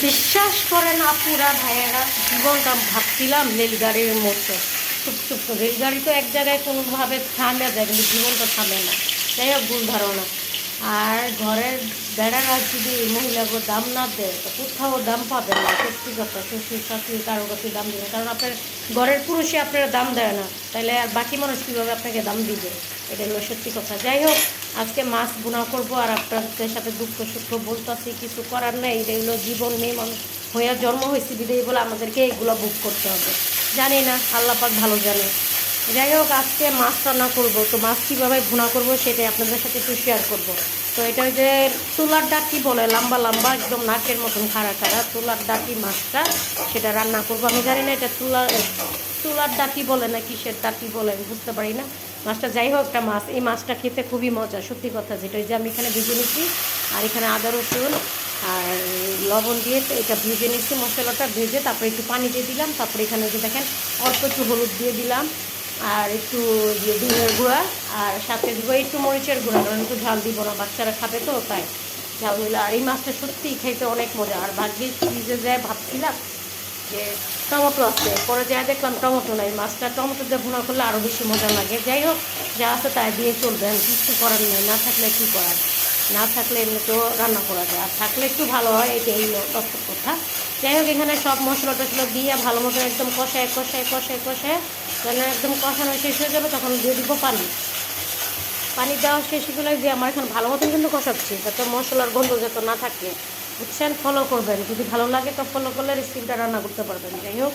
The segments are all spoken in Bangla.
বিশ্বাস করেন আপুরা ভাইয়েরা, জীবনটা ভাবছিলাম রেলগাড়ির মতো। চুপ রেলগাড়ি তো এক জায়গায় কোনোভাবে থামে যায়, কিন্তু জীবন তো থামে না। যাই হোক, ভুল ধারণা। আর ঘরের বেড়ারা যদি মহিলাকে দাম না দেয় তো কোথাও দাম পাবে না। সত্যি কথা, শ্বশুর শাশুড়ি কারোর কাছে দাম দেবে, কারণ আপনার ঘরের পুরুষে আপনারা দাম দেয় না, তাহলে আর বাকি মানুষ কীভাবে আপনাকে দাম দিবে? এটা হলো সত্যি কথা। যাই হোক, আজকে মাছ বোনা করবো আর আপনাদের সাথে দুঃখ সুখ বলতেছি, কিছু করার নেই। এটা হলো জীবন, মেয়ে মানুষ হইয়া জন্ম হয়েছে বিদেয়ী বলে আমাদেরকে এইগুলো বুক করতে হবে। জানি না, আল্লাহ পাক ভালো জানে। যাই হোক, আজকে মাছ রান্না করবো, তো মাছ কীভাবে ভুনা করবো সেটাই আপনাদের সাথে একটু শেয়ার করবো। তো এটা ওই যে তুলার ডাকি বলে, লম্বা লম্বা একদম নাকের মতন খাড়া খাড়া তুলার ডাকি মাছটা, সেটা রান্না করবো। আমি জানি না এটা তুলার ডাকি বলে না কিসের ডাকি বলে, আমি বুঝতে পারি না মাছটা। যাই হোক, একটা মাছ, এই মাছটা খেতে খুবই মজা, সত্যি কথা। যেটা ওই যে আমি এখানে ভেজে নিচ্ছি, আর এখানে আদা রসুন আর লবণ দিয়ে এটা ভেজে নিচ্ছি, মশলাটা ভেজে তারপরে একটু পানি দিয়ে দিলাম। তারপরে এখানে যে দেখেন অল্প একটু হলুদ দিয়ে দিলাম, আর একটু ধনের গুঁড়া, আর সাথে দিব একটু মরিচের গুঁড়া, কারণ একটু ঝাল দিব না, বাচ্চারা খাবে তো তাই ঝাল হইলে। আর এই মাছটা সত্যিই খাইতে অনেক মজা। আর ভাগ্যে ফ্রিজে যায় ভাবছিলাম যে টমেটো আছে, পরে যা দেখলাম টমেটো নাই। মাছটা টমেটো দিয়ে ভুনা করলে আরও বেশি মজা লাগে। যাই হোক, যা আছে তাই দিয়ে চলবেন, কিছু করার নেই। না থাকলে কী করার, না থাকলে এমনি তো রান্না করা যায়, আর থাকলে একটু ভালো হয়, এটাই হলো বাস্তব কথা। যাই হোক, এখানে সব মশলা টশলা দিয়ে ভালো মতো একদম কষায় যখন একদম কষানো শেষ হয়ে যাবে তখন দিয়ে দিব পানি। পানি দেওয়া শেষ হয়ে দিয়ে আমার এখন ভালো মতন কিন্তু কষাচ্ছি, যাতে মশলার গন্ধ যত না থাকে, বুঝছেন? ফলো করবেন, যদি ভালো লাগে তো ফলো করলে রেসিপিটা রান্না করতে পারবেন। যাই হোক,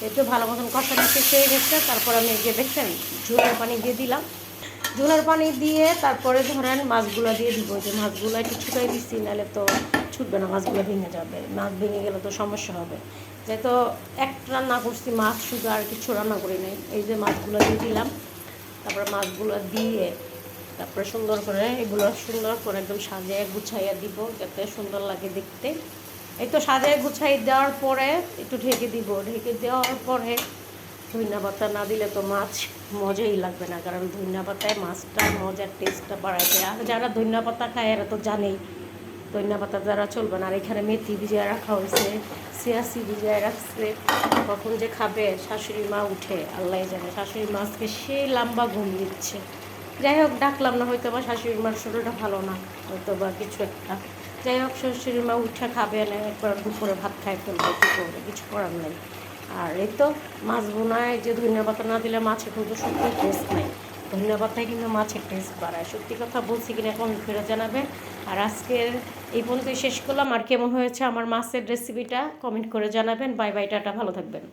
একটু ভালো মতন কষানো শেষ হয়ে গেছে। তারপর আমি যে দেখছেন ঝোলের পানি দিয়ে দিলাম। ঝোলের পানি দিয়ে তারপরে ধরেন মাছগুলো দিয়ে দিব। যে মাছগুলো একটু ছুটাই দিচ্ছি, নাহলে তো ছুটবে না, মাছগুলো ভেঙে যাবে। মাছ ভেঙে গেলে তো সমস্যা হবে। যেহেতু এক রান্না করছি, মাছ শুধু আর কিছু রান্না করি নাই। এই যে মাছগুলো দিয়ে দিলাম, তারপরে মাছগুলো দিয়ে তারপরে সুন্দর করে এগুলো সুন্দর করে একদম সাজিয়ে গুছাইয়া দিব, যাতে সুন্দর লাগে দেখতে। এই তো সাজিয়ে গুছাই দেওয়ার পরে একটু ঢেকে দিব। ঢেকে দেওয়ার পরে ধনিয়া পাতা না দিলে তো মাছ মজাই লাগবে না, কারণ ধনিয়া পাতায় মাছটার মজার টেস্টটা বাড়ায় দেয়। আর যারা ধনিয়া পাতা খায় এরা তো জানেই, ধনিয়া পাতা যারা চলবে না। আর এখানে মেথি ভিজিয়ে রাখা হয়েছে, সিয়াসি ভিজিয়ে রাখছে। কখন যে খাবে শাশুড়ি মা উঠে আল্লাহ জানে। শাশুড়ি মাছকে সেই লম্বা ঘুম দিচ্ছে। যাই হোক, ডাকলাম না, হয়তো বা শাশুড়ি মার শরীরটা ভালো না, হয়তো বা কিছু একটা। যাই হোক, শাশুড়ি মা উঠে খাবে না, একবার দুপুরে ভাত খাই ফেলবে, কী করবে, কিছু করার নেই। আর এই তো মাছ বোনায় যে ধনিয়া পাতা না দিলে মাছের কিন্তু সত্যি টেস্ট নাই। ধনিয়া পাতায় কিন্তু মাছের টেস্ট বাড়ায়। সত্যি কথা বলছি কিনা এখন ফেরত জানাবেন। আর আজকের এই পর্যন্তই শেষ করলাম। আর কেমন হয়েছে আমার মাছের রেসিপিটা কমেন্ট করে জানাবেন। বাই বাই, টাটা, ভালো থাকবেন।